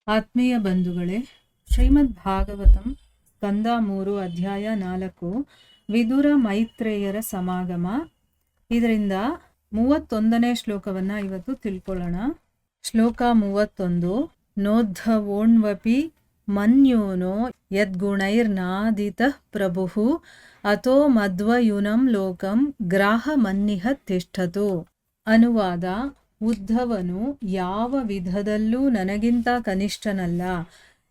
ಆತ್ಮೀಯ ಬಂಧುಗಳೇ, ಶ್ರೀಮದ್ ಭಾಗವತಂ ಕಂದ 3 ಅಧ್ಯಾಯ 4 ವಿದುರ ಮೈತ್ರೇಯರ ಸಮಾಗಮ. ಇದರಿಂದ 31ನೇ ಶ್ಲೋಕವನ್ನ ಇವತ್ತು ತಿಳ್ಕೊಳ್ಳೋಣ. ಶ್ಲೋಕ 31. ನೋದ್ಧವೋಣ್ವಪಿ ಮನ್ಯೋನೋ ಯದ್ಗುಣೈರ್ನಾದಿತಃ ಪ್ರಭುಃ ಅಥೋ ಮಧ್ವಯುನಂ ಲೋಕಂ ಗ್ರಾಹ ಮನ್ನಿಹ ತಿಷ್ಠತು. ಅನುವಾದ: ಉದ್ಧವನು ಯಾವ ವಿಧದಲ್ಲೂ ನನಗಿಂತ ಕನಿಷ್ಠನಲ್ಲ,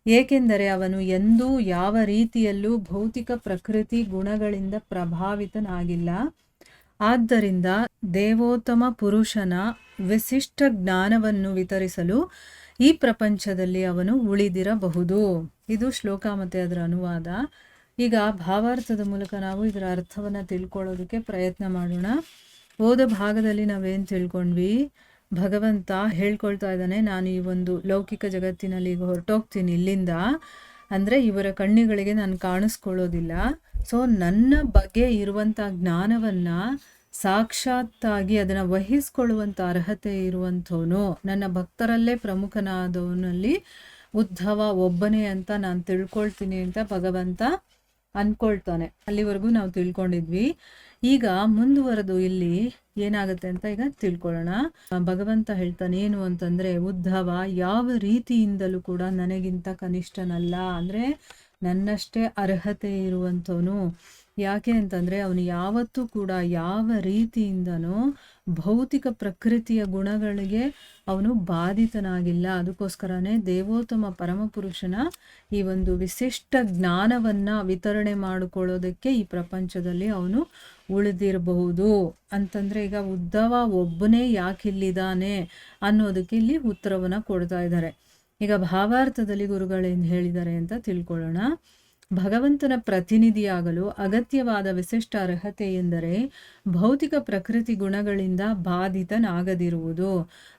ಏಕೆಂದರೆ ಅವನು ಎಂದೂ ಯಾವ ರೀತಿಯಲ್ಲೂ ಭೌತಿಕ ಪ್ರಕೃತಿ ಗುಣಗಳಿಂದ ಪ್ರಭಾವಿತನಾಗಿಲ್ಲ. ಆದ್ದರಿಂದ ದೇವೋತ್ತಮ ಪುರುಷನ ವಿಶಿಷ್ಟ ಜ್ಞಾನವನ್ನು ವಿತರಿಸಲು ಈ ಪ್ರಪಂಚದಲ್ಲಿ ಅವನು ಉಳಿದಿರಬಹುದು. ಇದು ಶ್ಲೋಕ ಮತ್ತು ಅದರ ಅನುವಾದ. ಈಗ ಭಾವಾರ್ಥದ ಮೂಲಕ ನಾವು ಇದರ ಅರ್ಥವನ್ನು ತಿಳ್ಕೊಳ್ಳೋದಕ್ಕೆ ಪ್ರಯತ್ನ ಮಾಡೋಣ. ಹೋದ ಭಾಗದಲ್ಲಿ ನಾವೇನು ತಿಳ್ಕೊಂಡ್ವಿ? ಭಗವಂತ ಹೇಳ್ಕೊಳ್ತಾ ಇದ್ದಾನೆ, ನಾನು ಈ ಒಂದು ಲೌಕಿಕ ಜಗತ್ತಿನಲ್ಲಿ ಈಗ ಹೊರಟೋಗ್ತೀನಿ ಇಲ್ಲಿಂದ. ಅಂದರೆ ಇವರ ಕಣ್ಣುಗಳಿಗೆ ನಾನು ಕಾಣಿಸ್ಕೊಳ್ಳೋದಿಲ್ಲ. ಸೊ ನನ್ನ ಬಗ್ಗೆ ಇರುವಂಥ ಜ್ಞಾನವನ್ನು ಸಾಕ್ಷಾತ್ತಾಗಿ ಅದನ್ನು ವಹಿಸ್ಕೊಳ್ಳುವಂಥ ಅರ್ಹತೆ ಇರುವಂಥವನು, ನನ್ನ ಭಕ್ತರಲ್ಲೇ ಪ್ರಮುಖನಾದವನಲ್ಲಿ ಉದ್ಧವ ಒಬ್ಬನೇ ಅಂತ ನಾನು ತಿಳ್ಕೊಳ್ತೀನಿ ಅಂತ ಭಗವಂತ ಅಂದ್ಕೊಳ್ತಾನೆ. ಅಲ್ಲಿವರೆಗೂ ನಾವು ತಿಳ್ಕೊಂಡಿದ್ವಿ. ಈಗ ಮುಂದುವರೆದು ಇಲ್ಲಿ ಏನಾಗುತ್ತೆ ಅಂತ ಈಗ ತಿಳ್ಕೊಳ್ಳೋಣ. ಭಗವಂತ ಹೇಳ್ತಾನೆ ಏನು ಅಂತಂದ್ರೆ, ಉದ್ಧವ ಯಾವ ರೀತಿಯಿಂದಲೂ ಕೂಡ ನನಗಿಂತ ಕನಿಷ್ಠನಲ್ಲ, ಅಂದ್ರೆ ನನ್ನಷ್ಟೇ ಅರ್ಹತೆ ಇರುವಂಥವನು. ಯಾಕೆ ಅಂತಂದ್ರೆ ಅವನು ಯಾವತ್ತೂ ಕೂಡ ಯಾವ ರೀತಿಯಿಂದನೂ ಭೌತಿಕ ಪ್ರಕೃತಿಯ ಗುಣಗಳಿಗೆ ಅವನು ಬಾಧಿತನಾಗಿಲ್ಲ. ಅದಕ್ಕೋಸ್ಕರನೇ ದೇವೋತ್ತಮ ಪರಮಪುರುಷನ ಈ ಒಂದು ವಿಶಿಷ್ಟ ಜ್ಞಾನವನ್ನ ವಿತರಣೆ ಮಾಡಿಕೊಳ್ಳೋದಕ್ಕೆ ಈ ಪ್ರಪಂಚದಲ್ಲಿ ಅವನು ಉಳಿದಿರಬಹುದು. ಅಂತಂದ್ರೆ ಈಗ ಉದ್ಧವ ಒಬ್ಬನೇ ಯಾಕಿಲ್ಲಿದ್ದಾನೆ ಅನ್ನೋದಕ್ಕೆ ಇಲ್ಲಿ ಉತ್ತರವನ್ನ ಕೊಡ್ತಾ ಇದ್ದಾರೆ. ಈಗ ಭಾವಾರ್ಥದಲ್ಲಿ ಗುರುಗಳೇನು ಹೇಳಿದ್ದಾರೆ ಅಂತ ತಿಳ್ಕೊಳ್ಳೋಣ. ಭಗವಂತನ ಪ್ರತಿನಿಧಿಯಾಗಲು ಅಗತ್ಯವಾದ ವಿಶಿಷ್ಟ ಅರ್ಹತೆ ಎಂದರೆ ಭೌತಿಕ ಪ್ರಕೃತಿ ಗುಣಗಳಿಂದ ಬಾಧಿತನಾಗದಿರುವುದು.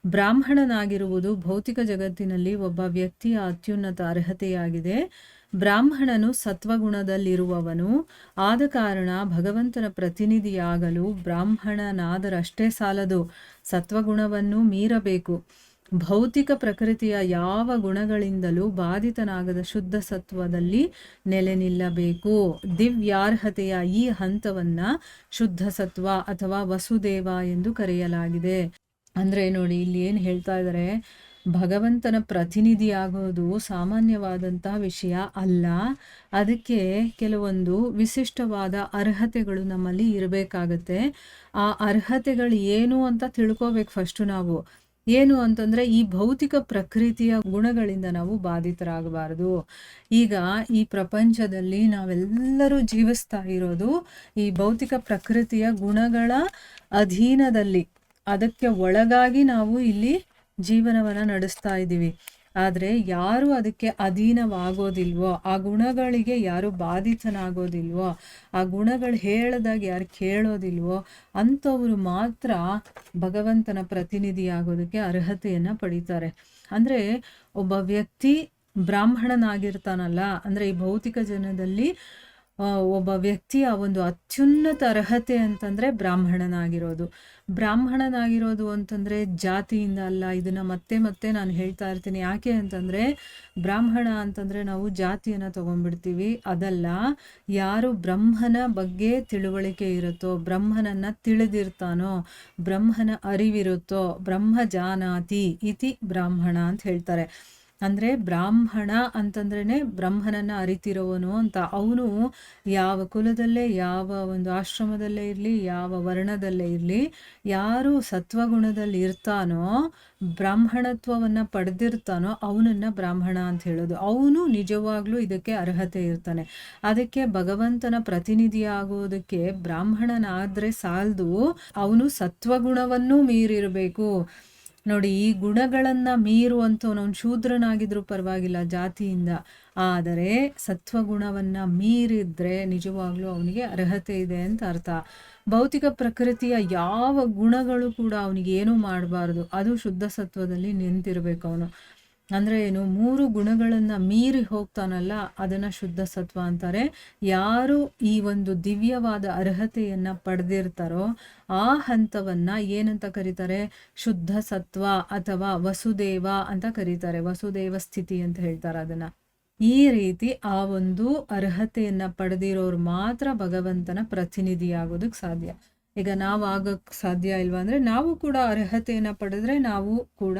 ಬ್ರಾಹ್ಮಣನಾಗಿರುವುದು ಭೌತಿಕ ಜಗತ್ತಿನಲ್ಲಿ ಒಬ್ಬ ವ್ಯಕ್ತಿಯ ಅತ್ಯುನ್ನತ ಅರ್ಹತೆಯಾಗಿದೆ. ಬ್ರಾಹ್ಮಣನು ಸತ್ವಗುಣದಲ್ಲಿರುವವನು ಆದ ಕಾರಣ ಭಗವಂತನ ಪ್ರತಿನಿಧಿಯಾಗಲು ಬ್ರಾಹ್ಮಣನಾದರಷ್ಟೇ ಸಾಲದು, ಸತ್ವಗುಣವನ್ನು ಮೀರಬೇಕು. ಭೌತಿಕ ಪ್ರಕೃತಿಯ ಯಾವ ಗುಣಗಳಿಂದಲೂ ಬಾಧಿತನಾಗದ ಶುದ್ಧ ಸತ್ವದಲ್ಲಿ ನೆಲೆ ನಿಲ್ಲಬೇಕು. ದಿವ್ಯಾರ್ಹತೆಯ ಈ ಹಂತವನ್ನ ಶುದ್ಧ ಸತ್ವ ಅಥವಾ ವಸುದೇವ ಎಂದು ಕರೆಯಲಾಗಿದೆ. ಅಂದ್ರೆ ನೋಡಿ, ಇಲ್ಲಿ ಏನು ಹೇಳ್ತಾ ಇದ್ದಾರೆ, ಭಗವಂತನ ಪ್ರತಿನಿಧಿಯಾಗೋದು ಸಾಮಾನ್ಯವಾದಂತಹ ವಿಷಯ ಅಲ್ಲ. ಅದಕ್ಕೆ ಕೆಲವೊಂದು ವಿಶಿಷ್ಟವಾದ ಅರ್ಹತೆಗಳು ನಮ್ಮಲ್ಲಿ ಇರಬೇಕಾಗತ್ತೆ. ಆ ಅರ್ಹತೆಗಳು ಏನು ಅಂತ ತಿಳ್ಕೋಬೇಕು ಫಸ್ಟು ನಾವು. ಏನು ಅಂತಂದ್ರೆ, ಈ ಭೌತಿಕ ಪ್ರಕೃತಿಯ ಗುಣಗಳಿಂದ ನಾವು ಬಾಧಿತರಾಗಬಾರದು. ಈಗ ಈ ಪ್ರಪಂಚದಲ್ಲಿ ನಾವೆಲ್ಲರೂ ಜೀವಿಸ್ತಾ ಇರೋದು ಈ ಭೌತಿಕ ಪ್ರಕೃತಿಯ ಗುಣಗಳ ಅಧೀನದಲ್ಲಿ, ಅದಕ್ಕೆ ಒಳಗಾಗಿ ನಾವು ಇಲ್ಲಿ ಜೀವನವನ್ನ ನಡೆಸ್ತಾ ಇದ್ದೀವಿ. ಆದರೆ ಯಾರು ಅದಕ್ಕೆ ಅಧೀನವಾಗೋದಿಲ್ವೋ, ಆ ಗುಣಗಳಿಗೆ ಯಾರು ಬಾಧಿತನಾಗೋದಿಲ್ವೋ, ಆ ಗುಣಗಳು ಹೇಳ್ದಾಗ ಯಾರು ಕೇಳೋದಿಲ್ವೋ ಅಂಥವ್ರು ಮಾತ್ರ ಭಗವಂತನ ಪ್ರತಿನಿಧಿಯಾಗೋದಕ್ಕೆ ಅರ್ಹತೆಯನ್ನು ಪಡೀತಾರೆ. ಅಂದರೆ ಒಬ್ಬ ವ್ಯಕ್ತಿ ಬ್ರಾಹ್ಮಣನಾಗಿರ್ತಾನಲ್ಲ, ಅಂದರೆ ಈ ಭೌತಿಕ ಜನದಲ್ಲಿ ಒಬ್ಬ ವ್ಯಕ್ತಿಯ ಒಂದು ಅತ್ಯುನ್ನತ ಅರ್ಹತೆ ಅಂತಂದರೆ ಬ್ರಾಹ್ಮಣನಾಗಿರೋದು. ಬ್ರಾಹ್ಮಣನಾಗಿರೋದು ಅಂತಂದರೆ ಜಾತಿಯಿಂದ ಅಲ್ಲ. ಇದನ್ನು ಮತ್ತೆ ಮತ್ತೆ ನಾನು ಹೇಳ್ತಾ ಇರ್ತೀನಿ. ಯಾಕೆ ಅಂತಂದರೆ, ಬ್ರಾಹ್ಮಣ ಅಂತಂದರೆ ನಾವು ಜಾತಿಯನ್ನು ತಗೊಂಡ್ಬಿಡ್ತೀವಿ. ಅದಲ್ಲ, ಯಾರು ಬ್ರಹ್ಮನ ಬಗ್ಗೆ ತಿಳುವಳಿಕೆ ಇರುತ್ತೋ, ಬ್ರಹ್ಮನನ್ನು ತಿಳಿದಿರ್ತಾನೋ, ಬ್ರಹ್ಮನ ಅರಿವಿರುತ್ತೋ, ಬ್ರಹ್ಮ ಜಾನಾತಿ ಇತಿ ಬ್ರಾಹ್ಮಣ ಅಂತ ಹೇಳ್ತಾರೆ. ಅಂದರೆ ಬ್ರಾಹ್ಮಣ ಅಂತಂದ್ರೇ ಬ್ರಹ್ಮನನ್ನು ಅರಿತಿರೋವನು ಅಂತ. ಅವನು ಯಾವ ಕುಲದಲ್ಲೇ, ಯಾವ ಒಂದು ಆಶ್ರಮದಲ್ಲೇ ಇರಲಿ, ಯಾವ ವರ್ಣದಲ್ಲೇ ಇರಲಿ, ಯಾರು ಸತ್ವಗುಣದಲ್ಲಿ ಇರ್ತಾನೋ, ಬ್ರಾಹ್ಮಣತ್ವವನ್ನು ಪಡೆದಿರ್ತಾನೋ ಅವನನ್ನು ಬ್ರಾಹ್ಮಣ ಅಂತ ಹೇಳೋದು. ಅವನು ನಿಜವಾಗ್ಲೂ ಇದಕ್ಕೆ ಅರ್ಹತೆ ಇರ್ತಾನೆ. ಅದಕ್ಕೆ ಭಗವಂತನ ಪ್ರತಿನಿಧಿಯಾಗೋದಕ್ಕೆ ಬ್ರಾಹ್ಮಣನಾದರೆ ಸಾಲದು, ಅವನು ಸತ್ವಗುಣವನ್ನು ಮೀರಿರಬೇಕು. ನೋಡಿ, ಈ ಗುಣಗಳನ್ನು ಮೀರುವಂಥವನು ಶೂದ್ರನಾಗಿದ್ರೂ ಪರವಾಗಿಲ್ಲ ಜಾತಿಯಿಂದ, ಆದರೆ ಸತ್ವಗುಣವನ್ನು ಮೀರಿದ್ರೆ ನಿಜವಾಗ್ಲೂ ಅವನಿಗೆ ಅರ್ಹತೆ ಇದೆ ಅಂತ ಅರ್ಥ. ಭೌತಿಕ ಪ್ರಕೃತಿಯ ಯಾವ ಗುಣಗಳು ಕೂಡ ಅವನಿಗೆ ಏನೂ ಮಾಡಬಾರ್ದು, ಅದು ಶುದ್ಧ ಸತ್ವದಲ್ಲಿ ನಿಂತಿರಬೇಕು ಅವನು. ಅಂದರೆ ಏನು, 3 ಗುಣಗಳನ್ನು ಮೀರಿ ಹೋಗ್ತಾನಲ್ಲ ಅದನ್ನು ಶುದ್ಧ ಸತ್ವ ಅಂತಾರೆ. ಯಾರು ಈ ಒಂದು ದಿವ್ಯವಾದ ಅರ್ಹತೆಯನ್ನು ಪಡೆದಿರ್ತಾರೋ ಆ ಹಂತವನ್ನು ಏನಂತ ಕರೀತಾರೆ, ಶುದ್ಧ ಸತ್ವ ಅಥವಾ ವಸುದೇವ ಅಂತ ಕರೀತಾರೆ. ವಸುದೇವ ಸ್ಥಿತಿ ಅಂತ ಹೇಳ್ತಾರೆ ಅದನ್ನು. ಈ ರೀತಿ ಆ ಒಂದು ಅರ್ಹತೆಯನ್ನು ಪಡೆದಿರೋರು ಮಾತ್ರ ಭಗವಂತನ ಪ್ರತಿನಿಧಿಯಾಗೋದಕ್ಕೆ ಸಾಧ್ಯ. ಈಗ ನಾವು ಆಗೋಕ್ಕೆ ಸಾಧ್ಯ ಇಲ್ವಾ ಅಂದರೆ, ನಾವು ಕೂಡ ಅರ್ಹತೆಯನ್ನು ಪಡೆದ್ರೆ ನಾವು ಕೂಡ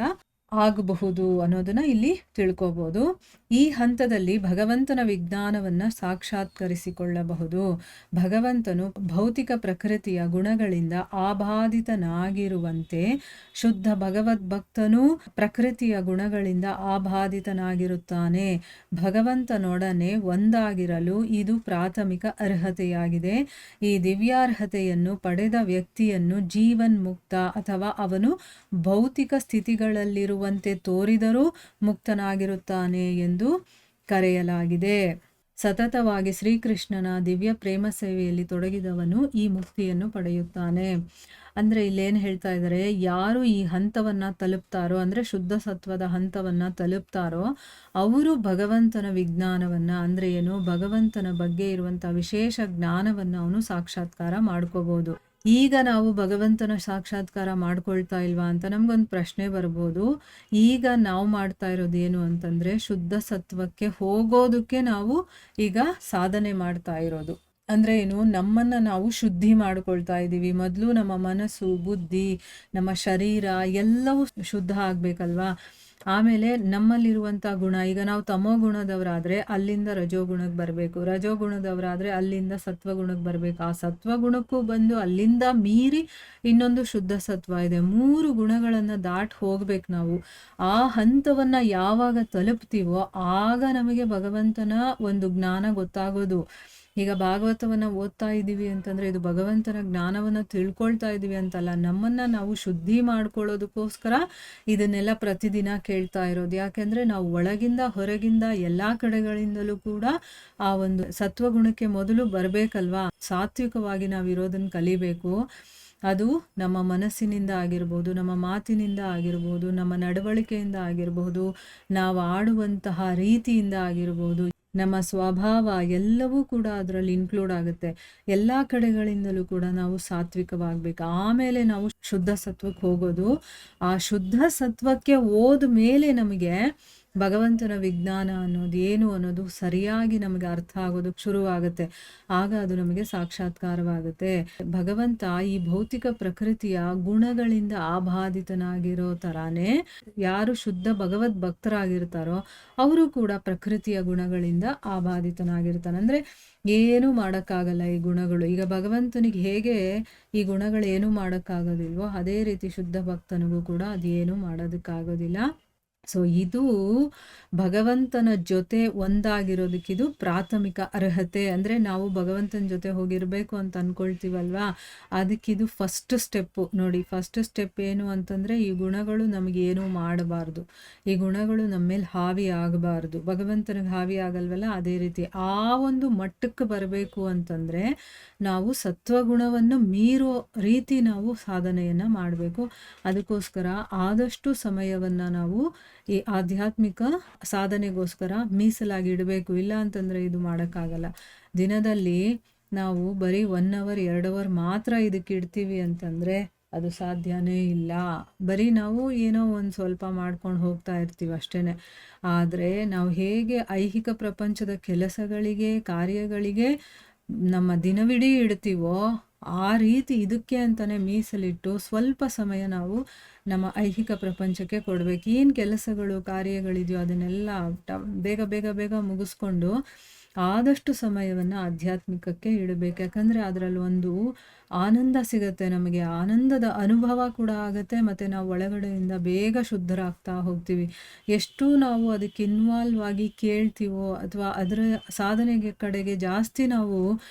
ಆಗಬಹುದು ಅನ್ನೋದನ್ನ ಇಲ್ಲಿ ತಿಳ್ಕೋಬಹುದು. ಈ ಹಂತದಲ್ಲಿ ಭಗವಂತನ ವಿಜ್ಞಾನವನ್ನು ಸಾಕ್ಷಾತ್ಕರಿಸಿಕೊಳ್ಳಬಹುದು. ಭಗವಂತನು ಭೌತಿಕ ಪ್ರಕೃತಿಯ ಗುಣಗಳಿಂದ ಆಬಾಧಿತನಾಗಿರುವಂತೆ ಶುದ್ಧ ಭಗವದ್ಭಕ್ತನು ಪ್ರಕೃತಿಯ ಗುಣಗಳಿಂದ ಆಬಾಧಿತನಾಗಿರುತ್ತಾನೆ. ಭಗವಂತನೊಡನೆ ಒಂದಾಗಿರಲು ಇದು ಪ್ರಾಥಮಿಕ ಅರ್ಹತೆಯಾಗಿದೆ. ಈ ದಿವ್ಯಾರ್ಹತೆಯನ್ನು ಪಡೆದ ವ್ಯಕ್ತಿಯನ್ನು ಜೀವನ್ಮುಕ್ತ ಅಥವಾ ಅವನು ಭೌತಿಕ ಸ್ಥಿತಿಗಳಲ್ಲಿರುವಂತೆ ತೋರಿದರೂ ಮುಕ್ತನಾಗಿರುತ್ತಾನೆ ಎಂದು ಕರೆಯಲಾಗಿದೆ. ಸತತವಾಗಿ ಶ್ರೀಕೃಷ್ಣನ ದಿವ್ಯ ಪ್ರೇಮ ಸೇವೆಯಲ್ಲಿ ತೊಡಗಿದವನು ಈ ಮುಕ್ತಿಯನ್ನು ಪಡೆಯುತ್ತಾನೆ. ಅಂದರೆ ಇಲ್ಲೇನು ಹೇಳ್ತಾ ಇದ್ದಾರೆ, ಯಾರು ಈ ಹಂತವನ್ನು ತಲುಪ್ತಾರೋ ಅಂದರೆ ಶುದ್ಧ ಸತ್ವದ ಹಂತವನ್ನು ತಲುಪ್ತಾರೋ ಅವರು ಭಗವಂತನ ವಿಜ್ಞಾನವನ್ನು ಅಂದರೆ ಏನು, ಭಗವಂತನ ಬಗ್ಗೆ ಇರುವಂಥ ವಿಶೇಷ ಜ್ಞಾನವನ್ನು ಅವನು ಸಾಕ್ಷಾತ್ಕಾರ ಮಾಡ್ಕೋಬೋದು. ಈಗ ನಾವು ಭಗವಂತನ ಸಾಕ್ಷಾತ್ಕಾರ ಮಾಡ್ಕೊಳ್ತಾ ಇಲ್ವಾ ಅಂತ ನಮ್ಗೊಂದು ಪ್ರಶ್ನೆ ಬರ್ಬೋದು. ಈಗ ನಾವು ಮಾಡ್ತಾ ಇರೋದು ಏನು ಅಂತಂದರೆ, ಶುದ್ಧ ಸತ್ವಕ್ಕೆ ಹೋಗೋದಕ್ಕೆ ನಾವು ಈಗ ಸಾಧನೆ ಮಾಡ್ತಾ ಇರೋದು. ಅಂದರೆ ಏನು, ನಮ್ಮನ್ನು ನಾವು ಶುದ್ಧಿ ಮಾಡ್ಕೊಳ್ತಾ ಇದ್ದೀವಿ. ಮೊದಲು ನಮ್ಮ ಮನಸ್ಸು, ಬುದ್ಧಿ, ನಮ್ಮ ಶರೀರ ಎಲ್ಲವೂ ಶುದ್ಧ ಆಗಬೇಕಲ್ವಾ. ಆಮೇಲೆ ನಮ್ಮಲ್ಲಿರುವಂಥ ಗುಣ, ಈಗ ನಾವು ತಮೋ ಗುಣದವರಾದರೆ ಅಲ್ಲಿಂದ ರಜೋಗುಣಕ್ಕೆ ಬರಬೇಕು, ರಜೋಗುಣದವರಾದರೆ ಅಲ್ಲಿಂದ ಸತ್ವಗುಣಕ್ಕೆ ಬರಬೇಕು, ಆ ಸತ್ವಗುಣಕ್ಕೂ ಬಂದು ಅಲ್ಲಿಂದ ಮೀರಿ ಇನ್ನೊಂದು ಶುದ್ಧ ಸತ್ವ ಇದೆ. 3 ಗುಣಗಳನ್ನು ದಾಟಿ ಹೋಗ್ಬೇಕು ನಾವು. ಆ ಹಂತವನ್ನು ಯಾವಾಗ ತಲುಪ್ತೀವೋ ಆಗ ನಮಗೆ ಭಗವಂತನ ಒಂದು ಜ್ಞಾನ ಗೊತ್ತಾಗೋದು. ಈಗ ಭಾಗವತವನ್ನು ಓದ್ತಾ ಇದ್ದೀವಿ ಅಂತಂದರೆ ಇದು ಭಗವಂತನ ಜ್ಞಾನವನ್ನು ತಿಳ್ಕೊಳ್ತಾ ಇದ್ದೀವಿ ಅಂತಲ್ಲ, ನಮ್ಮನ್ನು ನಾವು ಶುದ್ಧಿ ಮಾಡ್ಕೊಳ್ಳೋದಕ್ಕೋಸ್ಕರ ಇದನ್ನೆಲ್ಲ ಪ್ರತಿದಿನ ಕೇಳ್ತಾ ಇರೋದು. ಯಾಕೆಂದರೆ ನಾವು ಒಳಗಿಂದ ಹೊರಗಿಂದ ಎಲ್ಲ ಕಡೆಗಳಿಂದಲೂ ಕೂಡ ಆ ಒಂದು ಸತ್ವಗುಣಕ್ಕೆ ಮೊದಲು ಬರಬೇಕಲ್ವಾ. ಸಾತ್ವಿಕವಾಗಿ ನಾವು ಇರೋದನ್ನು ಕಲಿಬೇಕು. ಅದು ನಮ್ಮ ಮನಸ್ಸಿನಿಂದ ಆಗಿರ್ಬೋದು, ನಮ್ಮ ಮಾತಿನಿಂದ ಆಗಿರ್ಬೋದು, ನಮ್ಮ ನಡವಳಿಕೆಯಿಂದ ಆಗಿರ್ಬೋದು, ನಾವು ಆಡುವಂತಹ ರೀತಿಯಿಂದ ಆಗಿರ್ಬೋದು, ನಮ್ಮ ಸ್ವಭಾವ ಎಲ್ಲವೂ ಕೂಡ ಅದರಲ್ಲಿ ಇನ್ಕ್ಲೂಡ್ ಆಗುತ್ತೆ. ಎಲ್ಲ ಕಡೆಗಳಿಂದಲೂ ಕೂಡ ನಾವು ಸಾತ್ವಿಕವಾಗಬೇಕು. ಆಮೇಲೆ ನಾವು ಶುದ್ಧ ಸತ್ವಕ್ಕೆ ಹೋಗೋದು. ಆ ಶುದ್ಧ ಸತ್ವಕ್ಕೆ ಹೋದ ಮೇಲೆ ನಮಗೆ ಭಗವಂತನ ವಿಜ್ಞಾನ ಅನ್ನೋದು ಏನು ಅನ್ನೋದು ಸರಿಯಾಗಿ ನಮಗೆ ಅರ್ಥ ಆಗೋದಕ್ಕೆ ಶುರುವಾಗುತ್ತೆ. ಆಗ ಅದು ನಮಗೆ ಸಾಕ್ಷಾತ್ಕಾರವಾಗುತ್ತೆ. ಭಗವಂತ ಈ ಭೌತಿಕ ಪ್ರಕೃತಿಯ ಗುಣಗಳಿಂದ ಆಬಾಧಿತನಾಗಿರೋ ಥರಾನೇ ಯಾರು ಶುದ್ಧ ಭಗವದ್ ಭಕ್ತರಾಗಿರ್ತಾರೋ ಅವರು ಕೂಡ ಪ್ರಕೃತಿಯ ಗುಣಗಳಿಂದ ಆಬಾಧಿತನಾಗಿರ್ತಾನೆ. ಅಂದರೆ ಏನೂ ಮಾಡೋಕ್ಕಾಗಲ್ಲ ಈ ಗುಣಗಳು. ಈಗ ಭಗವಂತನಿಗೆ ಹೇಗೆ ಈ ಗುಣಗಳೇನೂ ಮಾಡೋಕ್ಕಾಗೋದಿಲ್ವೋ ಅದೇ ರೀತಿ ಶುದ್ಧ ಭಕ್ತನಿಗೂ ಕೂಡ ಅದೇನೂ ಮಾಡೋದಕ್ಕಾಗೋದಿಲ್ಲ. ಸೊ ಇದು ಭಗವಂತನ ಜೊತೆ ಒಂದಾಗಿರೋದಕ್ಕಿದು ಪ್ರಾಥಮಿಕ ಅರ್ಹತೆ. ಅಂದರೆ ನಾವು ಭಗವಂತನ ಜೊತೆ ಹೋಗಿರಬೇಕು ಅಂತ ಅಂದ್ಕೊಳ್ತೀವಲ್ವಾ, ಅದಕ್ಕಿದು ಫಸ್ಟ್ ಸ್ಟೆಪ್ಪು. ನೋಡಿ, ಫಸ್ಟ್ ಸ್ಟೆಪ್ ಏನು ಅಂತಂದರೆ ಈ ಗುಣಗಳು ನಮಗೇನೂ ಮಾಡಬಾರ್ದು, ಈ ಗುಣಗಳು ನಮ್ಮ ಮೇಲೆ ಹಾವಿ ಆಗಬಾರ್ದು. ಭಗವಂತನಿಗೆ ಹಾವಿ ಆಗಲ್ವಲ್ಲ, ಅದೇ ರೀತಿ ಆ ಒಂದು ಮಟ್ಟಕ್ಕೆ ಬರಬೇಕು ಅಂತಂದರೆ ನಾವು ಸತ್ವಗುಣವನ್ನು ಮೀರೋ ರೀತಿ ನಾವು ಸಾಧನೆಯನ್ನು ಮಾಡಬೇಕು. ಅದಕ್ಕೋಸ್ಕರ ಆದಷ್ಟು ಸಮಯವನ್ನು ನಾವು ಈ ಆಧ್ಯಾತ್ಮಿಕ ಸಾಧನೆಗೋಸ್ಕರ ಮೀಸಲಾಗಿ ಇಡಬೇಕು. ಇಲ್ಲ ಅಂತಂದರೆ ಇದು ಮಾಡೋಕ್ಕಾಗಲ್ಲ. ದಿನದಲ್ಲಿ ನಾವು ಬರೀ 1 ಅವರ್ 2 ಅವರ್ ಮಾತ್ರ ಇದಕ್ಕೆ ಇಡ್ತೀವಿ ಅಂತಂದರೆ ಅದು ಸಾಧ್ಯನೇ ಇಲ್ಲ. ಬರೀ ನಾವು ಏನೋ ಒಂದು ಸ್ವಲ್ಪ ಮಾಡ್ಕೊಂಡು ಹೋಗ್ತಾ ಇರ್ತೀವಿ ಅಷ್ಟೇ. ಆದರೆ ನಾವು ಹೇಗೆ ಐಹಿಕ ಪ್ರಪಂಚದ ಕೆಲಸಗಳಿಗೆ, ಕಾರ್ಯಗಳಿಗೆ ನಮ್ಮ ದಿನವಿಡೀ ಇಡ್ತೀವೋ ಆ ರೀತಿ ಇದಕ್ಕೆ ಅಂತಲೇ ಮೀಸಲಿಟ್ಟು ಸ್ವಲ್ಪ ಸಮಯ ನಾವು ನಮ್ಮ ಐಹಿಕ ಪ್ರಪಂಚಕ್ಕೆ ಕೊಡಬೇಕು. ಏನು ಕೆಲಸಗಳು, ಕಾರ್ಯಗಳಿದೆಯೋ ಅದನ್ನೆಲ್ಲ ಬೇಗ ಬೇಗ ಬೇಗ ಮುಗಿಸ್ಕೊಂಡು ಆದಷ್ಟು ಸಮಯವನ್ನು ಆಧ್ಯಾತ್ಮಿಕಕ್ಕೆ ಇಡಬೇಕು. ಯಾಕಂದರೆ ಅದರಲ್ಲಿ ಒಂದು ಆನಂದ ಸಿಗುತ್ತೆ, ನಮಗೆ ಆನಂದದ ಅನುಭವ ಕೂಡ ಆಗುತ್ತೆ. ಮತ್ತು ನಾವು ಒಳಗಡೆಯಿಂದ ಬೇಗ ಶುದ್ಧರಾಗ್ತಾ ಹೋಗ್ತೀವಿ. ಎಷ್ಟು ನಾವು ಅದಕ್ಕೆ ಇನ್ವಾಲ್ವ್ ಆಗಿ ಕೇಳ್ತೀವೋ ಅಥವಾ ಅದರ ಸಾಧನೆಗೆ ಕಡೆಗೆ ಜಾಸ್ತಿ ನಾವು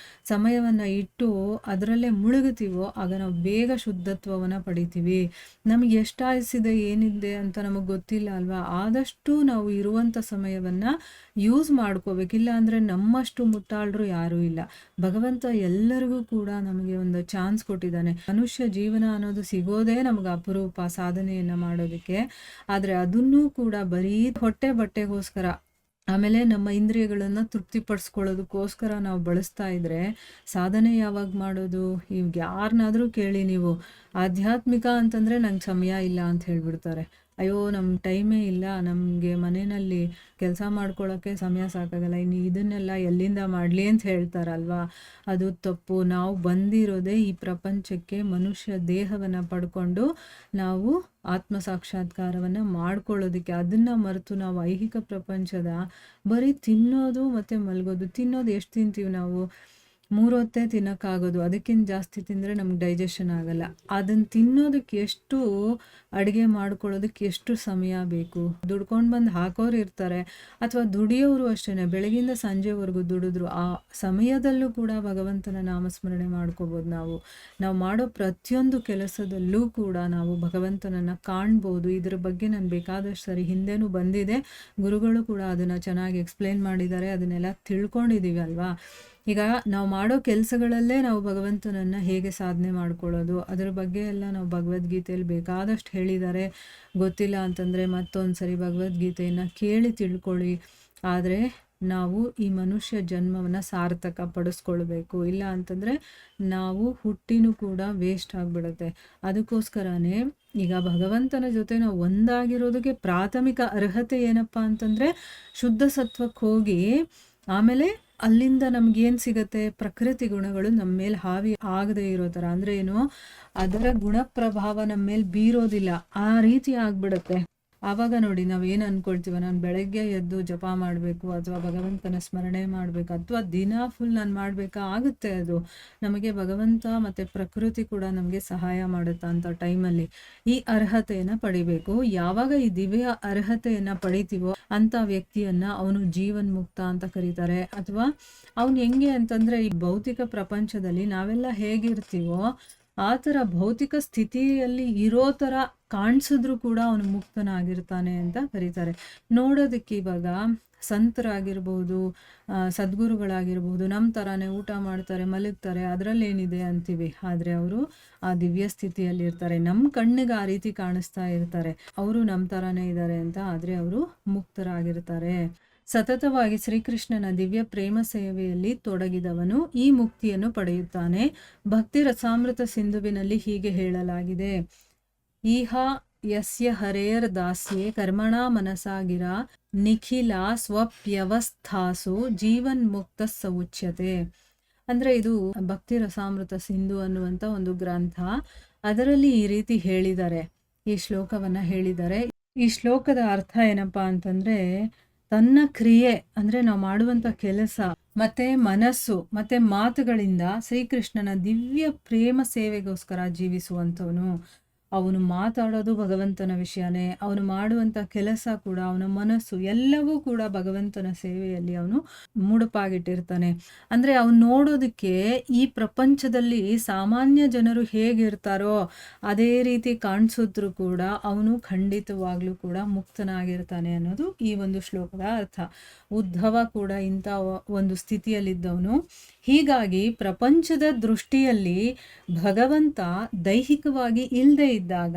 ಸಮಯವನ್ನು ಇಟ್ಟು ಅದರಲ್ಲೇ ಮುಳುಗುತ್ತೀವೋ ಆಗ ನಾವು ಬೇಗ ಶುದ್ಧತ್ವವನ್ನು ಪಡಿತೀವಿ. ನಮಗೆ ಎಷ್ಟು ಆಯಿಸಿದೆ ಏನಿದೆ ಅಂತ ನಮಗೆ ಗೊತ್ತಿಲ್ಲ ಅಲ್ವಾ. ಆದಷ್ಟು ನಾವು ಇರುವಂಥ ಸಮಯವನ್ನು ಯೂಸ್ ಮಾಡ್ಕೋಬೇಕಿಲ್ಲ ಅಂದರೆ ನಮ್ಮಷ್ಟು ಮುಟ್ಟಾಳರು ಯಾರೂ ಇಲ್ಲ. ಭಗವಂತ ಎಲ್ಲರಿಗೂ ಕೂಡ ನಮಗೆ ಒಂದು ಚಾನ್ಸ್ ಕೊಟ್ಟಿದ್ದಾನೆ. ಮನುಷ್ಯ ಜೀವನ ಅನ್ನೋದು ಸಿಗೋದೇ ನಮ್ಗೆ ಅಪರೂಪ ಸಾಧನೆಯನ್ನು ಮಾಡೋದಕ್ಕೆ. ಆದರೆ ಅದನ್ನೂ ಕೂಡ ಬರೀ ಹೊಟ್ಟೆ ಬಟ್ಟೆಗೋಸ್ಕರ, ಆಮೇಲೆ ನಮ್ಮ ಇಂದ್ರಿಯಗಳನ್ನು ತೃಪ್ತಿಪಡಿಸ್ಕೊಳ್ಳೋದಕ್ಕೋಸ್ಕರ ನಾವು ಬಳಸ್ತಾ ಇದ್ರೆ ಸಾಧನೆ ಯಾವಾಗ ಮಾಡೋದು? ಈಗ ಯಾರನ್ನಾದರೂ ಕೇಳಿ ನೀವು, ಆಧ್ಯಾತ್ಮಿಕ ಅಂತಂದರೆ ನಂಗೆ ಸಮಯ ಇಲ್ಲ ಅಂತ ಹೇಳ್ಬಿಡ್ತಾರೆ. ಅಯ್ಯೋ ನಮ್ಮ ಟೈಮೇ ಇಲ್ಲ, ನಮಗೆ ಮನೆಯಲ್ಲಿ ಕೆಲಸ ಮಾಡ್ಕೊಳ್ಳೋಕ್ಕೆ ಸಮಯ ಸಾಕಾಗಲ್ಲ, ಇನ್ನು ಇದನ್ನೆಲ್ಲ ಎಲ್ಲಿಂದ ಮಾಡಲಿ ಅಂತ ಹೇಳ್ತಾರಲ್ವಾ. ಅದು ತಪ್ಪು. ನಾವು ಬಂದಿರೋದೇ ಈ ಪ್ರಪಂಚಕ್ಕೆ ಮನುಷ್ಯ ದೇಹವನ್ನು ಪಡ್ಕೊಂಡು ನಾವು ಆತ್ಮ ಸಾಕ್ಷಾತ್ಕಾರವನ್ನು ಮಾಡ್ಕೊಳ್ಳೋದಕ್ಕೆ. ಅದನ್ನು ಮರೆತು ನಾವು ಐಹಿಕ ಪ್ರಪಂಚದ ಬರೀ ತಿನ್ನೋದು ಮತ್ತು ಮಲಗೋದು. ತಿನ್ನೋದು ಎಷ್ಟು ತಿಂತೀವಿ ನಾವು? 3 ಹೊತ್ತೇ ತಿನ್ನೋಕ್ಕಾಗೋದು. ಅದಕ್ಕಿಂತ ಜಾಸ್ತಿ ತಿಂದರೆ ನಮ್ಗೆ ಡೈಜೆಷನ್ ಆಗಲ್ಲ. ಅದನ್ನು ತಿನ್ನೋದಕ್ಕೆ ಎಷ್ಟು, ಅಡುಗೆ ಮಾಡ್ಕೊಳ್ಳೋದಕ್ಕೆ ಎಷ್ಟು ಸಮಯ ಬೇಕು? ದುಡ್ಕೊಂಡು ಬಂದು ಹಾಕೋರು ಇರ್ತಾರೆ, ಅಥವಾ ದುಡಿಯೋರು ಅಷ್ಟೇ, ಬೆಳಗಿಂದ ಸಂಜೆವರೆಗೂ ದುಡಿದ್ರು ಆ ಸಮಯದಲ್ಲೂ ಕೂಡ ಭಗವಂತನ ನಾಮಸ್ಮರಣೆ ಮಾಡ್ಕೋಬೋದು. ನಾವು ಮಾಡೋ ಪ್ರತಿಯೊಂದು ಕೆಲಸದಲ್ಲೂ ಕೂಡ ನಾವು ಭಗವಂತನನ್ನು ಕಾಣ್ಬೋದು. ಇದ್ರ ಬಗ್ಗೆ ನಾನು ಬೇಕಾದಷ್ಟು ಸರಿ ಹಿಂದೆನೂ ಬಂದಿದೆ, ಗುರುಗಳು ಕೂಡ ಅದನ್ನು ಚೆನ್ನಾಗಿ ಎಕ್ಸ್ಪ್ಲೇನ್ ಮಾಡಿದ್ದಾರೆ, ಅದನ್ನೆಲ್ಲ ತಿಳ್ಕೊಂಡಿದ್ದೀವಿ ಅಲ್ವಾ. ಈಗ ನಾವು ಮಾಡೋ ಕೆಲಸಗಳಲ್ಲೇ ನಾವು ಭಗವಂತನನ್ನು ಹೇಗೆ ಸಾಧನೆ ಮಾಡ್ಕೊಳ್ಳೋದು, ಅದರ ಬಗ್ಗೆ ಎಲ್ಲ ನಾವು ಭಗವದ್ಗೀತೆಯಲ್ಲಿ ಬೇಕಾದಷ್ಟು ಹೇಳಿದ್ದಾರೆ. ಗೊತ್ತಿಲ್ಲ ಅಂತಂದರೆ ಮತ್ತೊಂದು ಸರಿ ಭಗವದ್ಗೀತೆಯನ್ನು ಕೇಳಿ ತಿಳ್ಕೊಳ್ಳಿ. ಆದರೆ ನಾವು ಈ ಮನುಷ್ಯ ಜನ್ಮವನ್ನು ಸಾರ್ಥಕ ಪಡಿಸ್ಕೊಳ್ಬೇಕು, ಇಲ್ಲ ಅಂತಂದರೆ ನಾವು ಹುಟ್ಟಿನೂ ಕೂಡ ವೇಸ್ಟ್ ಆಗಿಬಿಡುತ್ತೆ. ಅದಕ್ಕೋಸ್ಕರನೇ ಈಗ ಭಗವಂತನ ಜೊತೆ ನಾವು ಒಂದಾಗಿರೋದಕ್ಕೆ ಪ್ರಾಥಮಿಕ ಅರ್ಹತೆ ಏನಪ್ಪ ಅಂತಂದರೆ ಶುದ್ಧ ಸತ್ವಕ್ಕೆ ಹೋಗಿ, ಆಮೇಲೆ ಅಲ್ಲಿಂದ ನಮಗೇನು ಸಿಗುತ್ತೆ? ಪ್ರಕೃತಿ ಗುಣಗಳು ನಮ್ಮ ಮೇಲೆ ಹಾವಿ ಆಗದೆ ಇರೋ ಥರ, ಅಂದರೆ ಏನು, ಅದರ ಗುಣಪ್ರಭಾವ ನಮ್ಮ ಮೇಲೆ ಬೀರೋದಿಲ್ಲ, ಆ ರೀತಿ ಆಗ್ಬಿಡುತ್ತೆ. ಆವಾಗ ನೋಡಿ ನಾವೇನು ಅಂದ್ಕೊಳ್ತೀವ, ನಾನು ಬೆಳಗ್ಗೆ ಎದ್ದು ಜಪ ಮಾಡಬೇಕು, ಅಥವಾ ಭಗವಂತನ ಸ್ಮರಣೆ ಮಾಡಬೇಕು, ಅಥವಾ ದಿನ ಫುಲ್ ನಾನು ಮಾಡಬೇಕಾ? ಆಗುತ್ತೆ. ಅದು ನಮಗೆ ಭಗವಂತ ಮತ್ತು ಪ್ರಕೃತಿ ಕೂಡ ನಮಗೆ ಸಹಾಯ ಮಾಡುತ್ತಾ ಅಂತ ಟೈಮಲ್ಲಿ ಈ ಅರ್ಹತೆಯನ್ನು ಪಡಿಬೇಕು. ಯಾವಾಗ ಈ ದಿವ್ಯ ಅರ್ಹತೆಯನ್ನು ಪಡಿತೀವೋ ಅಂಥ ವ್ಯಕ್ತಿಯನ್ನು ಅವನು ಜೀವನ್ ಮುಕ್ತ ಅಂತ ಕರೀತಾರೆ. ಅಥವಾ ಅವನು ಹೆಂಗೆ ಅಂತಂದರೆ, ಈ ಭೌತಿಕ ಪ್ರಪಂಚದಲ್ಲಿ ನಾವೆಲ್ಲ ಹೇಗಿರ್ತೀವೋ ಆ ಥರ ಭೌತಿಕ ಸ್ಥಿತಿಯಲ್ಲಿ ಇರೋ ಥರ ಕಾಣಿಸಿದ್ರು ಕೂಡ ಅವನು ಮುಕ್ತನಾಗಿರ್ತಾನೆ ಅಂತ ಕರೀತಾರೆ. ನೋಡೋದಕ್ಕೆ ಇವಾಗ ಸಂತರಾಗಿರ್ಬೋದು, ಸದ್ಗುರುಗಳಾಗಿರ್ಬೋದು, ನಮ್ಮ ಥರನೇ ಊಟ ಮಾಡ್ತಾರೆ, ಮಲಗ್ತಾರೆ, ಅದರಲ್ಲೇನಿದೆ ಅಂತೀವಿ. ಆದರೆ ಅವರು ಆ ದಿವ್ಯ ಸ್ಥಿತಿಯಲ್ಲಿ ಇರ್ತಾರೆ. ನಮ್ಮ ಕಣ್ಣಿಗೆ ಆ ರೀತಿ ಕಾಣಿಸ್ತಾ ಇರ್ತಾರೆ, ಅವರು ನಮ್ಮ ಥರನೇ ಇದ್ದಾರೆ ಅಂತ. ಆದರೆ ಅವರು ಮುಕ್ತರಾಗಿರ್ತಾರೆ. ಸತತವಾಗಿ ಶ್ರೀಕೃಷ್ಣನ ದಿವ್ಯ ಪ್ರೇಮ ಸೇವೆಯಲ್ಲಿ ತೊಡಗಿದವನು ಈ ಮುಕ್ತಿಯನ್ನು ಪಡೆಯುತ್ತಾನೆ. ಭಕ್ತಿ ರಸಾಮೃತ ಸಿಂಧುವಿನಲ್ಲಿ ಹೀಗೆ ಹೇಳಲಾಗಿದೆ, ಈಹ ಯಸ್ಯ ಹರೇರ್ ದಾಸ್ಯೆ ಕರ್ಮಣ ಮನಸಾಗಿರ ನಿಖಿಲ ಸ್ವಪ್ಯವಸ್ಥಾಸು ಜೀವನ್ ಮುಕ್ತ ಸೌಚ್ಯತೆ. ಅಂದರೆ ಇದು ಭಕ್ತಿ ರಸಾಮೃತ ಸಿಂಧು ಅನ್ನುವಂಥ ಒಂದು ಗ್ರಂಥ. ಅದರಲ್ಲಿ ಈ ರೀತಿ ಹೇಳಿದ್ದಾರೆ, ಈ ಶ್ಲೋಕವನ್ನು ಹೇಳಿದ್ದಾರೆ. ಈ ಶ್ಲೋಕದ ಅರ್ಥ ಏನಪ್ಪ ಅಂತಂದರೆ, ತನ್ನ ಕ್ರಿಯೆ ಅಂದರೆ ನಾವು ಮಾಡುವಂಥ ಕೆಲಸ ಮತ್ತು ಮನಸ್ಸು ಮತ್ತು ಮಾತುಗಳಿಂದ ಶ್ರೀಕೃಷ್ಣನ ದಿವ್ಯ ಪ್ರೇಮ ಸೇವೆಗೋಸ್ಕರ ಜೀವಿಸುವಂಥವನು. ಅವನು ಮಾತಾಡೋದು ಭಗವಂತನ ವಿಷಯನೇ, ಅವನು ಮಾಡುವಂಥ ಕೆಲಸ ಕೂಡ, ಅವನ ಮನಸ್ಸು ಎಲ್ಲವೂ ಕೂಡ ಭಗವಂತನ ಸೇವೆಯಲ್ಲಿ ಅವನು ಮುಡುಪಾಗಿಟ್ಟಿರ್ತಾನೆ. ಅಂದರೆ ಅವನು ನೋಡೋದಕ್ಕೆ ಈ ಪ್ರಪಂಚದಲ್ಲಿ ಸಾಮಾನ್ಯ ಜನರು ಹೇಗಿರ್ತಾರೋ ಅದೇ ರೀತಿ ಕಾಣಿಸಿದ್ರು ಕೂಡ ಅವನು ಖಂಡಿತವಾಗ್ಲೂ ಕೂಡ ಮುಕ್ತನಾಗಿರ್ತಾನೆ ಅನ್ನೋದು ಈ ಒಂದು ಶ್ಲೋಕದ ಅರ್ಥ. ಉದ್ಧವ ಕೂಡ ಇಂಥ ಒಂದು ಸ್ಥಿತಿಯಲ್ಲಿದ್ದವನು. ಹೀಗಾಗಿ ಪ್ರಪಂಚದ ದೃಷ್ಟಿಯಲ್ಲಿ ಭಗವಂತ ದೈಹಿಕವಾಗಿ ಇಲ್ಲದೆ ಇದ್ದಾಗ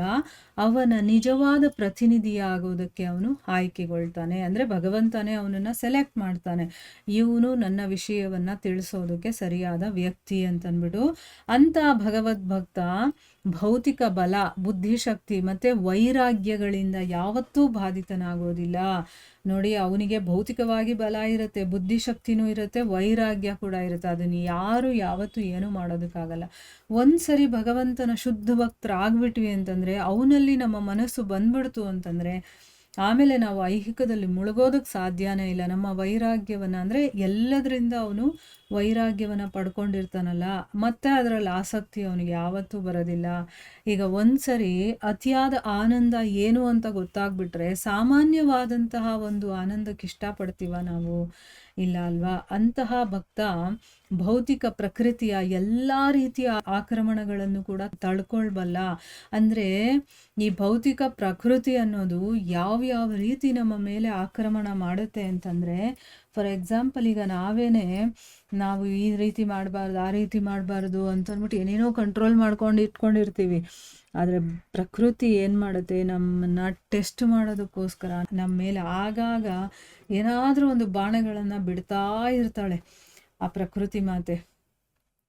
ಅವನ ನಿಜವಾದ ಪ್ರತಿನಿಧಿಯಾಗೋದಕ್ಕೆ ಅವನು ಆಯ್ಕೆಗೊಳ್ತಾನೆ. ಅಂದರೆ ಭಗವಂತನೇ ಅವನನ್ನು ಸೆಲೆಕ್ಟ್ ಮಾಡ್ತಾನೆ, ಇವನು ನನ್ನ ವಿಷಯವನ್ನು ತಿಳಿಸೋದಕ್ಕೆ ಸರಿಯಾದ ವ್ಯಕ್ತಿ ಅಂತಂದ್ಬಿಟ್ಟು. ಅಂಥ ಭಗವದ್ಭಕ್ತ ಭೌತಿಕ ಬಲ, ಬುದ್ಧಿಶಕ್ತಿ ಮತ್ತು ವೈರಾಗ್ಯಗಳಿಂದ ಯಾವತ್ತೂ ಬಾಧಿತನಾಗೋದಿಲ್ಲ. ನೋಡಿ, ಅವನಿಗೆ ಭೌತಿಕವಾಗಿ ಬಲ ಇರುತ್ತೆ, ಬುದ್ಧಿಶಕ್ತಿನೂ ಇರುತ್ತೆ, ವೈರಾಗ್ಯ ಕೂಡ ಇರುತ್ತೆ. ಅದನ್ನು ಯಾರು ಯಾವತ್ತೂ ಏನೂ ಮಾಡೋದಕ್ಕಾಗಲ್ಲ. ಒಂದ್ಸರಿ ಭಗವಂತನ ಶುದ್ಧ ಭಕ್ತರಾಗ್ಬಿಟ್ವಿ ಅಂತಂದರೆ, ಅವನಲ್ಲಿ ನಮ್ಮ ಮನಸ್ಸು ಬಂದ್ಬಿಡ್ತು ಅಂತಂದರೆ, ಆಮೇಲೆ ನಾವು ಐಹಿಕದಲ್ಲಿ ಮುಳುಗೋದಕ್ಕೆ ಸಾಧ್ಯನೇ ಇಲ್ಲ. ನಮ್ಮ ವೈರಾಗ್ಯವನ್ನು, ಅಂದರೆ ಎಲ್ಲದರಿಂದ ಅವನು ವೈರಾಗ್ಯವನ್ನು ಪಡ್ಕೊಂಡಿರ್ತಾನಲ್ಲ, ಮತ್ತೆ ಅದರಲ್ಲಿ ಆಸಕ್ತಿ ಅವನಿಗೆ ಯಾವತ್ತೂ ಬರೋದಿಲ್ಲ. ಈಗ ಒಂದ್ಸರಿ ಅತಿಯಾದ ಆನಂದ ಏನು ಅಂತ ಗೊತ್ತಾಗ್ಬಿಟ್ರೆ ಸಾಮಾನ್ಯವಾದಂತಹ ಒಂದು ಆನಂದಕ್ಕೆ ಇಷ್ಟಪಡ್ತೀವ ನಾವು? ಇಲ್ಲ ಅಲ್ವಾ? ಅಂತಹ ಭಕ್ತ ಭೌತಿಕ ಪ್ರಕೃತಿಯ ಎಲ್ಲ ರೀತಿಯ ಆಕ್ರಮಣಗಳನ್ನು ಕೂಡ ತಡ್ಕೊಳ್ಬಲ್ಲ. ಅಂದರೆ ಈ ಭೌತಿಕ ಪ್ರಕೃತಿ ಅನ್ನೋದು ಯಾವ ರೀತಿ ನಮ್ಮ ಮೇಲೆ ಆಕ್ರಮಣ ಮಾಡುತ್ತೆ ಅಂತಂದರೆ, ಫಾರ್ ಎಕ್ಸಾಂಪಲ್ ಈಗ ನಾವು ಈ ರೀತಿ ಮಾಡಬಾರ್ದು, ಆ ರೀತಿ ಮಾಡಬಾರ್ದು ಅಂತಂದ್ಬಿಟ್ಟು ಏನೇನೋ ಕಂಟ್ರೋಲ್ ಮಾಡ್ಕೊಂಡು ಇಟ್ಕೊಂಡಿರ್ತೀವಿ. ಆದರೆ ಪ್ರಕೃತಿ ಏನು ಮಾಡುತ್ತೆ, ನಮ್ಮನ್ನು ಟೆಸ್ಟ್ ಮಾಡೋದಕ್ಕೋಸ್ಕರ ನಮ್ಮ ಮೇಲೆ ಆಗಾಗ ಏನಾದರೂ ಒಂದು ಬಾಣಗಳನ್ನು ಬಿಡ್ತಾ ಇರ್ತಾಳೆ ಆ ಪ್ರಕೃತಿ ಮಾತೆ.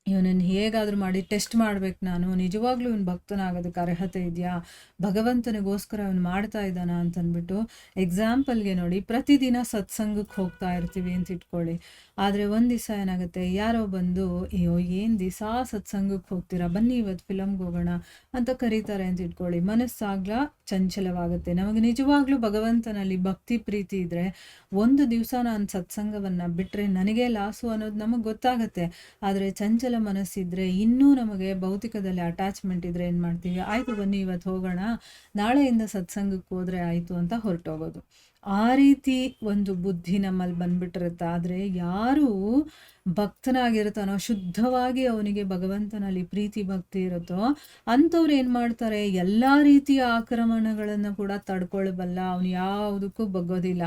ಇವನನ್ನು ಹೇಗಾದರೂ ಮಾಡಿ ಟೆಸ್ಟ್ ಮಾಡ್ಬೇಕು, ನಾನು ನಿಜವಾಗ್ಲೂ ಇವನು ಭಕ್ತನಾಗೋದಕ್ಕೆ ಅರ್ಹತೆ ಇದೆಯಾ, ಭಗವಂತನಿಗೋಸ್ಕರ ಅವನು ಮಾಡ್ತಾ ಇದ್ದಾನ ಅಂತಂದ್ಬಿಟ್ಟು. ಎಕ್ಸಾಂಪಲ್ಗೆ ನೋಡಿ, ಪ್ರತಿದಿನ ಸತ್ಸಂಗಕ್ಕೆ ಹೋಗ್ತಾ ಇರ್ತೀವಿ ಅಂತ ಇಟ್ಕೊಳ್ಳಿ. ಆದರೆ ಒಂದು ದಿವಸ ಏನಾಗುತ್ತೆ, ಯಾರೋ ಬಂದು ಅಯ್ಯೋ ಏನು ದಿವಸ ಸತ್ಸಂಗಕ್ಕೆ ಹೋಗ್ತೀರಾ, ಬನ್ನಿ ಇವತ್ತು ಫಿಲಮ್ಗೆ ಹೋಗೋಣ ಅಂತ ಕರೀತಾರೆ ಅಂತ ಇಟ್ಕೊಳ್ಳಿ. ಮನಸ್ಸಾಗ್ಲ ಚಂಚಲವಾಗುತ್ತೆ. ನಮಗೆ ನಿಜವಾಗ್ಲೂ ಭಗವಂತನಲ್ಲಿ ಭಕ್ತಿ ಪ್ರೀತಿ ಇದ್ದರೆ ಒಂದು ದಿವಸ ನಾನು ಸತ್ಸಂಗವನ್ನು ಬಿಟ್ಟರೆ ನನಗೆ ಲಾಸು ಅನ್ನೋದು ನಮಗೆ ಗೊತ್ತಾಗುತ್ತೆ. ಆದರೆ ಚಂಚಲ ಮನಸ್ಸಿದ್ರೆ, ಇನ್ನೂ ನಮಗೆ ಭೌತಿಕದಲ್ಲಿ ಅಟ್ಯಾಚ್ಮೆಂಟ್ ಇದ್ರೆ ಏನು ಮಾಡ್ತೀವಿ, ಆಯಿತು ಬನ್ನಿ ಇವತ್ತು ಹೋಗೋಣ, ನಾಳೆಯಿಂದ ಸತ್ಸಂಗಕ್ಕೆ ಹೋದರೆ ಆಯಿತು ಅಂತ ಹೊರಟೋಗೋದು. ಆ ರೀತಿ ಒಂದು ಬುದ್ಧಿ ನಮ್ಮಲ್ಲಿ ಬಂದ್ಬಿಟ್ಟಿರುತ್ತೆ. ಆದರೆ ಯಾರು ಭಕ್ತನಾಗಿರ್ತಾನೋ, ಶುದ್ಧವಾಗಿ ಅವನಿಗೆ ಭಗವಂತನಲ್ಲಿ ಪ್ರೀತಿ ಭಕ್ತಿ ಇರುತ್ತೋ ಅಂಥವ್ರು ಏನು ಮಾಡ್ತಾರೆ, ಎಲ್ಲ ರೀತಿಯ ಆಕ್ರಮಣಗಳನ್ನು ಕೂಡ ತಡ್ಕೊಳ್ಬಲ್ಲ. ಅವನು ಯಾವುದಕ್ಕೂ ಬಗ್ಗೋದಿಲ್ಲ.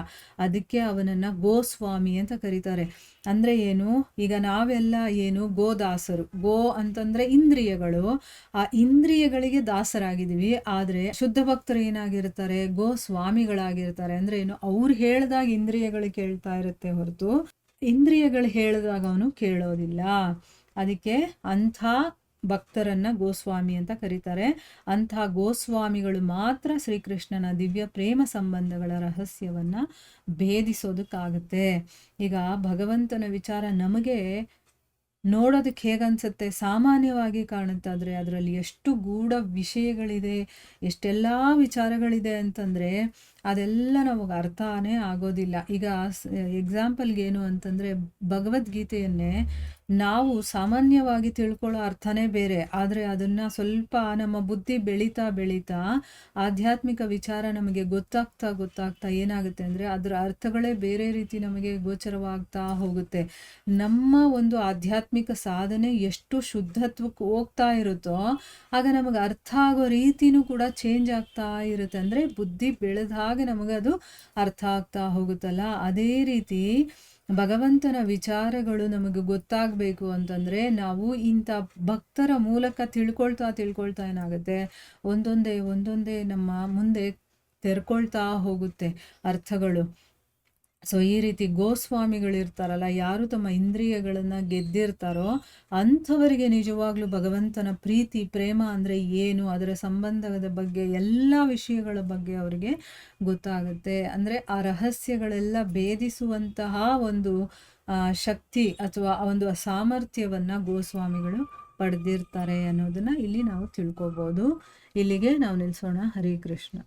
ಅದಕ್ಕೆ ಅವನನ್ನು ಗೋಸ್ವಾಮಿ ಅಂತ ಕರೀತಾರೆ. ಅಂದರೆ ಏನು, ಈಗ ನಾವೆಲ್ಲ ಏನು ಗೋದಾಸರು. ಗೋ ಅಂತಂದರೆ ಇಂದ್ರಿಯಗಳು, ಆ ಇಂದ್ರಿಯಗಳಿಗೆ ದಾಸರಾಗಿದ್ದೀವಿ. ಆದರೆ ಶುದ್ಧ ಭಕ್ತರು ಏನಾಗಿರ್ತಾರೆ, ಗೋಸ್ವಾಮಿಗಳಾಗಿರ್ತಾರೆ. ಅಂದರೆ ಏನು, ಅವ್ರು ಹೇಳಿದಾಗ ಇಂದ್ರಿಯಗಳು ಕೇಳ್ತಾ ಇರುತ್ತೆ ಹೊರತು ಇಂದ್ರಿಯಗಳು ಹೇಳಿದಾಗ ಅವನು ಕೇಳೋದಿಲ್ಲ. ಅದಕ್ಕೆ ಅಂಥ ಭಕ್ತರನ್ನ ಗೋಸ್ವಾಮಿ ಅಂತ ಕರೀತಾರೆ. ಅಂಥ ಗೋಸ್ವಾಮಿಗಳು ಮಾತ್ರ ಶ್ರೀಕೃಷ್ಣನ ದಿವ್ಯ ಪ್ರೇಮ ಸಂಬಂಧಗಳ ರಹಸ್ಯವನ್ನು ಭೇದಿಸೋದಕ್ಕಾಗುತ್ತೆ. ಈಗ ಭಗವಂತನ ವಿಚಾರ ನಮಗೆ ನೋಡೋದಕ್ಕೆ ಹೇಗನ್ಸುತ್ತೆ, ಸಾಮಾನ್ಯವಾಗಿ ಕಾಣುತ್ತಾದರೆ ಅದರಲ್ಲಿ ಎಷ್ಟು ಗೂಢ ವಿಷಯಗಳಿದೆ, ಎಷ್ಟೆಲ್ಲ ವಿಚಾರಗಳಿದೆ ಅಂತಂದರೆ ಅದೆಲ್ಲ ನಮಗೆ ಅರ್ಥನೇ ಆಗೋದಿಲ್ಲ. ಈಗ ಎಕ್ಸಾಂಪಲ್ಗೆ ಏನು ಅಂತಂದರೆ, ಭಗವದ್ಗೀತೆಯನ್ನೇ ನಾವು ಸಾಮಾನ್ಯವಾಗಿ ತಿಳ್ಕೊಳ್ಳೋ ಅರ್ಥನೇ ಬೇರೆ. ಆದರೆ ಅದನ್ನು ಸ್ವಲ್ಪ ನಮ್ಮ ಬುದ್ಧಿ ಬೆಳೀತಾ ಬೆಳೀತಾ ಆಧ್ಯಾತ್ಮಿಕ ವಿಚಾರ ನಮಗೆ ಗೊತ್ತಾಗ್ತಾ ಏನಾಗುತ್ತೆ ಅಂದರೆ ಅದರ ಅರ್ಥಗಳೇ ಬೇರೆ ರೀತಿ ನಮಗೆ ಗೋಚರವಾಗ್ತಾ ಹೋಗುತ್ತೆ. ನಮ್ಮ ಒಂದು ಆಧ್ಯಾತ್ಮಿಕ ಸಾಧನೆ ಎಷ್ಟು ಶುದ್ಧತ್ವಕ್ಕೆ ಹೋಗ್ತಾ ಇರುತ್ತೋ ಆಗ ನಮಗೆ ಅರ್ಥ ಆಗೋ ರೀತಿನೂ ಕೂಡ ಚೇಂಜ್ ಆಗ್ತಾ ಇರುತ್ತೆ. ಅಂದರೆ ಬುದ್ಧಿ ಬೆಳೆದ ಹಾಗೆ ನಮಗೆ ಅದು ಅರ್ಥ ಆಗ್ತಾ ಹೋಗುತ್ತಲ್ಲ. ಅದೇ ರೀತಿ ಭಗವಂತನ ವಿಚಾರಗಳು ನಮಗೆ ಗೊತ್ತಾಗಬೇಕು ಅಂತಂದರೆ ನಾವು ಇಂಥ ಭಕ್ತರ ಮೂಲಕ ತಿಳ್ಕೊಳ್ತಾ ಏನಾಗುತ್ತೆ, ಒಂದೊಂದೇ ನಮ್ಮ ಮುಂದೆ ತೆರ್ಕೊಳ್ತಾ ಹೋಗುತ್ತೆ ಅರ್ಥಗಳು. ಸೊ ಈ ರೀತಿ ಗೋಸ್ವಾಮಿಗಳಿರ್ತಾರಲ್ಲ, ಯಾರು ತಮ್ಮ ಇಂದ್ರಿಯಗಳನ್ನು ಗೆದ್ದಿರ್ತಾರೋ ಅಂಥವರಿಗೆ ನಿಜವಾಗ್ಲೂ ಭಗವಂತನ ಪ್ರೀತಿ ಪ್ರೇಮ ಅಂದರೆ ಏನು, ಅದರ ಸಂಬಂಧದ ಬಗ್ಗೆ ಎಲ್ಲ ವಿಷಯಗಳ ಬಗ್ಗೆ ಅವರಿಗೆ ಗೊತ್ತಾಗುತ್ತೆ. ಅಂದರೆ ಆ ರಹಸ್ಯಗಳೆಲ್ಲ ಭೇದಿಸುವಂತಹ ಒಂದು ಶಕ್ತಿ ಅಥವಾ ಒಂದು ಸಾಮರ್ಥ್ಯವನ್ನು ಗೋಸ್ವಾಮಿಗಳು ಪಡೆದಿರ್ತಾರೆ ಅನ್ನೋದನ್ನು ಇಲ್ಲಿ ನಾವು ತಿಳ್ಕೊಬೋದು. ಇಲ್ಲಿಗೆ ನಾವು ನಿಲ್ಲಿಸೋಣ. ಹರೇ ಕೃಷ್ಣ.